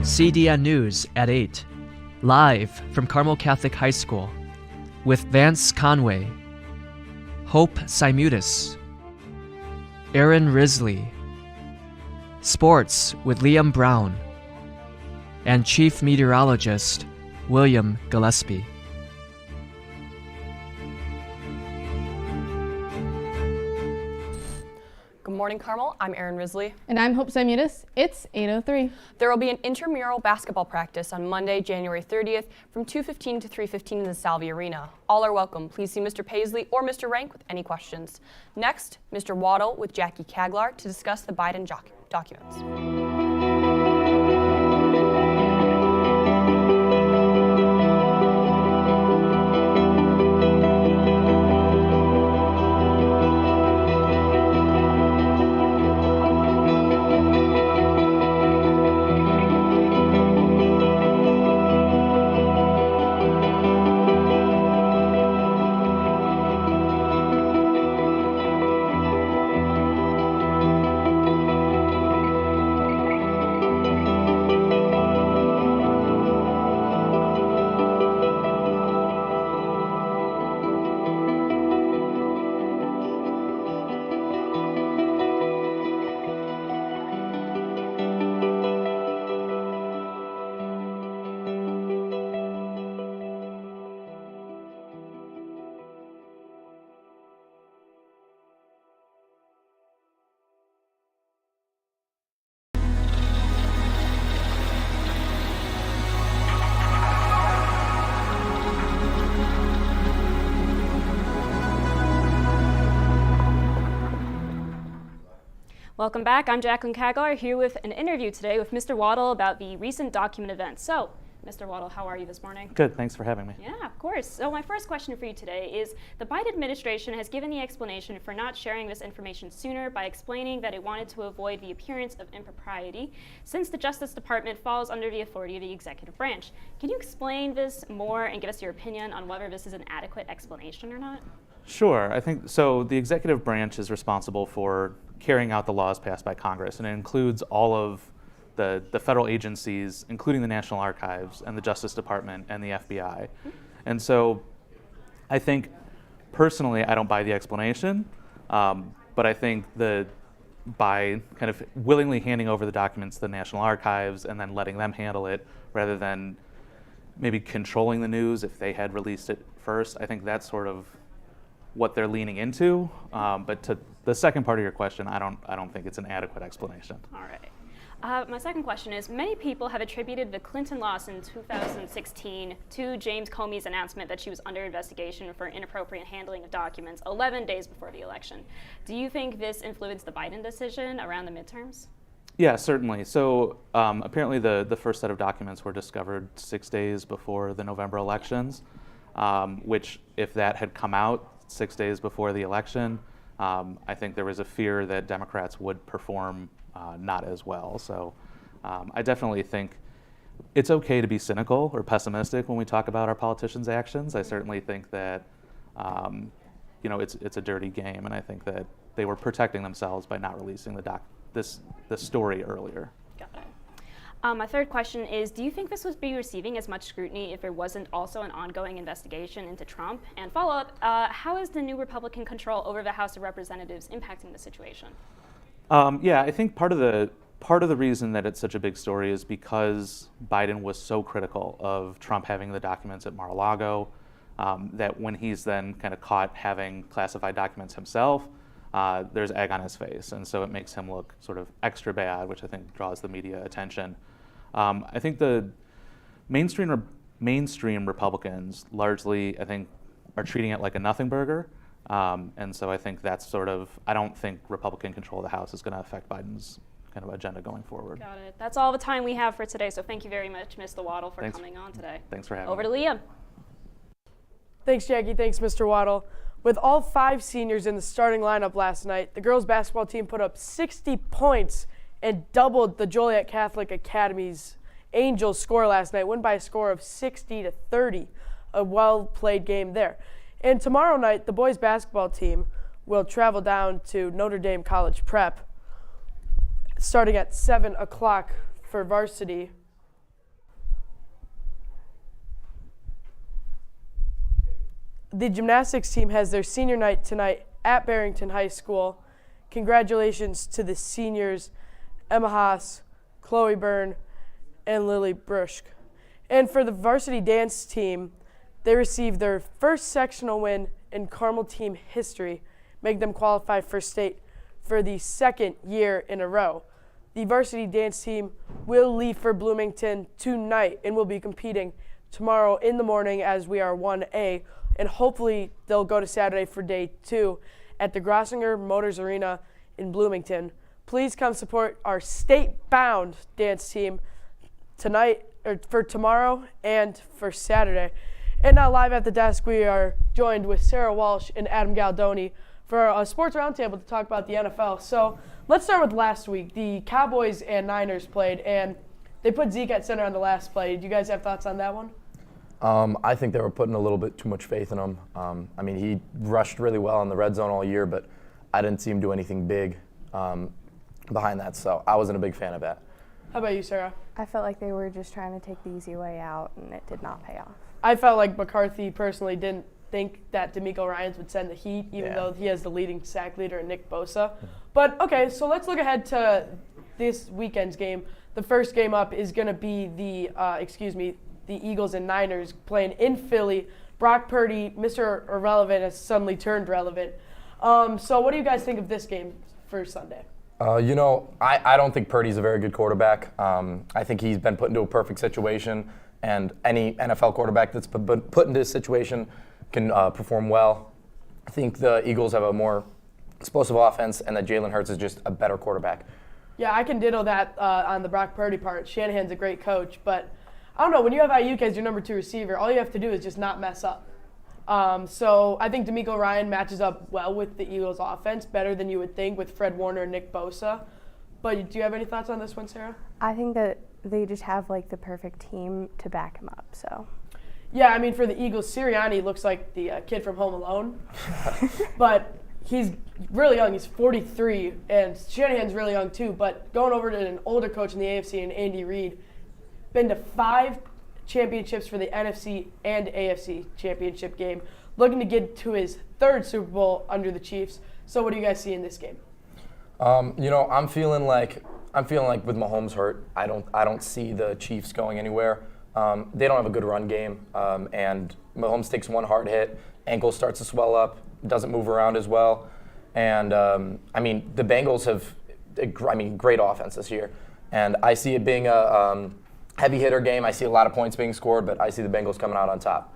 CDN News at 8, live from Carmel Catholic High School, with Vance Conway, Hope Simutis, Aaron Risley, Sports with Liam Brown, and Chief Meteorologist Willie Gillespie. Good morning, Carmel. I'm Aaron Risley. And I'm Hope Simutis. It's 8:03. There will be an intramural basketball practice on Monday, January 30th from 2:15 to 3:15 in the Salvi Arena. All are welcome. Please see Mr. Paisley or Mr. Rank with any questions. Next, Mr. Waddle with Jackie Kaglar to discuss the Biden documents. Welcome back. I'm Jacqueline Kaglar here with an interview today with Mr. Waddle about the recent document event. So, Mr. Waddle, how are you this morning? Good, thanks for having me. Yeah, of course. So my first question for you today is, the Biden administration has given the explanation for not sharing this information sooner by explaining that it wanted to avoid the appearance of impropriety, since the Justice Department falls under the authority of the executive branch. Can you explain this more and give us your opinion on whether this is an adequate explanation or not? Sure, I think so. The executive branch is responsible for carrying out the laws passed by Congress, and it includes all of the federal agencies, including the National Archives and the Justice Department and the FBI. And so I think, personally, I don't buy the explanation, but I think that by kind of willingly handing over the documents to the National Archives and then letting them handle it, rather than maybe controlling the news if they had released it first, I think that's sort of what they're leaning into. But to the second part of your question, I don't think it's an adequate explanation. All right. My second question is, many people have attributed the Clinton loss in 2016 to James Comey's announcement that she was under investigation for inappropriate handling of documents 11 days before the election. Do you think this influenced the Biden decision around the midterms? Yeah, certainly. So apparently the first set of documents were discovered 6 days before the November elections, which if that had come out 6 days before the election, I think there was a fear that Democrats would perform not as well. So I definitely think it's okay to be cynical or pessimistic when we talk about our politicians' actions. I certainly think that it's a dirty game, and I think that they were protecting themselves by not releasing this story earlier. Got it. My third question is, do you think this would be receiving as much scrutiny if there wasn't also an ongoing investigation into Trump? And follow-up, how is the new Republican control over the House of Representatives impacting the situation? Yeah, I think part of the reason that it's such a big story is because Biden was so critical of Trump having the documents at Mar-a-Lago, that when he's then kind of caught having classified documents himself, there's egg on his face, and so it makes him look sort of extra bad, which I think draws the media attention. I think the mainstream Republicans largely, I think, are treating it like a nothing burger. And so I think that's I don't think Republican control of the House is going to affect Biden's kind of agenda going forward. Got it. That's all the time we have for today, so thank you very much, Mr. Waddle, for coming on today. Thanks for having me. Over to Liam. Thanks, Jackie. Thanks, Mr. Waddle. With all 5 seniors in the starting lineup last night, the girls' basketball team put up 60 points and doubled the Joliet Catholic Academy's Angels score last night, won by a score of 60-30, a well-played game there. And tomorrow night, the boys' basketball team will travel down to Notre Dame College Prep starting at 7 o'clock for varsity the gymnastics team has their senior night tonight at Barrington High School. Congratulations to the seniors, Emma Haas, Chloe Byrne, and Lily Brusk. And for the varsity dance team, they received their first sectional win in Carmel team history, making them qualify for state for the second year in a row. The varsity dance team will leave for Bloomington tonight and will be competing tomorrow in the morning as we are 1A, and hopefully they'll go to Saturday for day 2 at the Grossinger Motors Arena in Bloomington. Please come support our state-bound dance team tonight, or for tomorrow and for Saturday. And now live at the desk, we are joined with Sarah Walsh and Adam Galdoni for a sports roundtable to talk about the NFL. So let's start with last week. The Cowboys and Niners played, and they put Zeke at center on the last play. Do you guys have thoughts on that one? I think they were putting a little bit too much faith in him. I mean, he rushed really well in the red zone all year, but I didn't see him do anything big behind that, so I wasn't a big fan of that. How about you, Sarah? I felt like they were just trying to take the easy way out, and it did not pay off. I felt like McCarthy personally didn't think that DeMeco Ryans would send the heat, even though he has the leading sack leader in Nick Bosa. But, okay, so let's look ahead to this weekend's game. The first game up is going to be the Eagles and Niners playing in Philly. Brock Purdy, Mr. Irrelevant, has suddenly turned relevant. So what do you guys think of this game for Sunday? I don't think Purdy's a very good quarterback. I think he's been put into a perfect situation, and any NFL quarterback that's been put into this situation can perform well. I think the Eagles have a more explosive offense, and that Jalen Hurts is just a better quarterback. Yeah, I can ditto that on the Brock Purdy part. Shanahan's a great coach, but I don't know. When you have Ayuk as your number 2 receiver, all you have to do is just not mess up. So I think DeMeco Ryan matches up well with the Eagles' offense, better than you would think with Fred Warner and Nick Bosa. But do you have any thoughts on this one, Sarah? I think that they just have like the perfect team to back him up. So. Yeah, I mean, for the Eagles, Sirianni looks like the kid from Home Alone, but he's really young. He's 43, and Shanahan's really young too. But going over to an older coach in the AFC, and Andy Reid, been to 5 championships for the NFC and AFC championship game, looking to get to his 3rd Super Bowl under the Chiefs. So what do you guys see in this game? I'm feeling like with Mahomes hurt, I don't see the Chiefs going anywhere. They don't have a good run game, and Mahomes takes one hard hit, ankle starts to swell up, doesn't move around as well, and the Bengals have great offense this year, and I see it being a heavy hitter game. I see a lot of points being scored, but I see the Bengals coming out on top.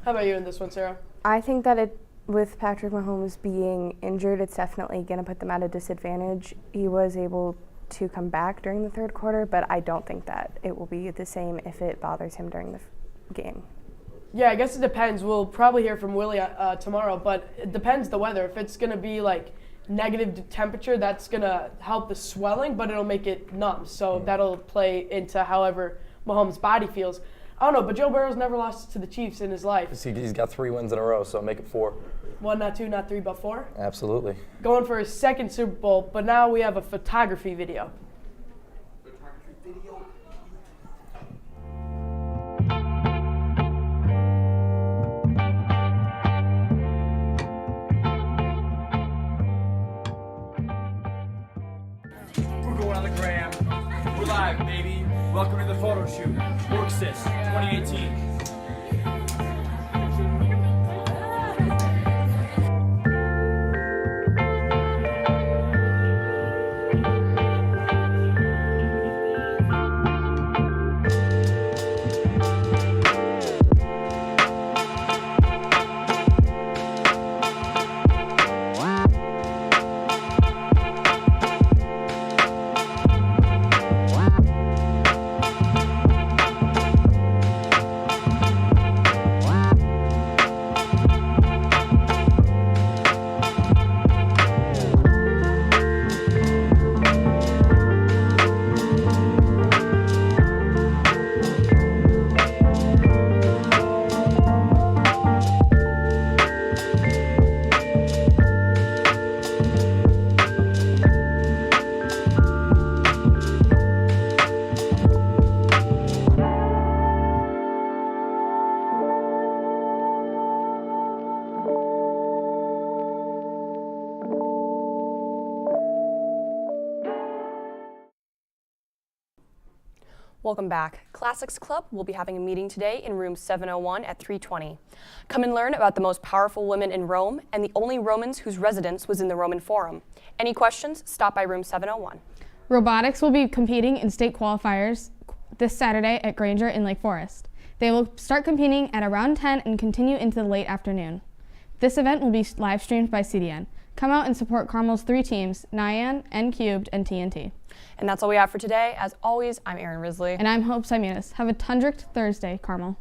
How about you in this one, Sarah? I think that with Patrick Mahomes being injured, it's definitely going to put them at a disadvantage. He was able to come back during the 3rd quarter, but I don't think that it will be the same if it bothers him during the game. Yeah, I guess it depends. We'll probably hear from Willie tomorrow, but it depends the weather. If it's going to be like negative temperature, that's going to help the swelling, but it'll make it numb. So that'll play into however Mahomes' body feels. I don't know, but Joe Burrow's never lost to the Chiefs in his life. He's got 3 wins in a row, so make it 4. 1, not 2, not 3, but 4. Absolutely. Going for his 2nd Super Bowl, but now we have a photography video. We're going on the gram. We're live, baby. Welcome to the photo shoot. Worksys 2018. Welcome back. Classics Club will be having a meeting today in room 701 at 3:20. Come and learn about the most powerful women in Rome and the only Romans whose residence was in the Roman Forum. Any questions? Stop by room 701. Robotics will be competing in state qualifiers this Saturday at Granger in Lake Forest. They will start competing at around 10 and continue into the late afternoon. This event will be live streamed by CDN. Come out and support Carmel's 3 teams, Nyan, N-Cubed, and TNT. And that's all we have for today. As always, I'm Erin Risley. And I'm Hope Simutis. Have a Tundrick Thursday, Carmel.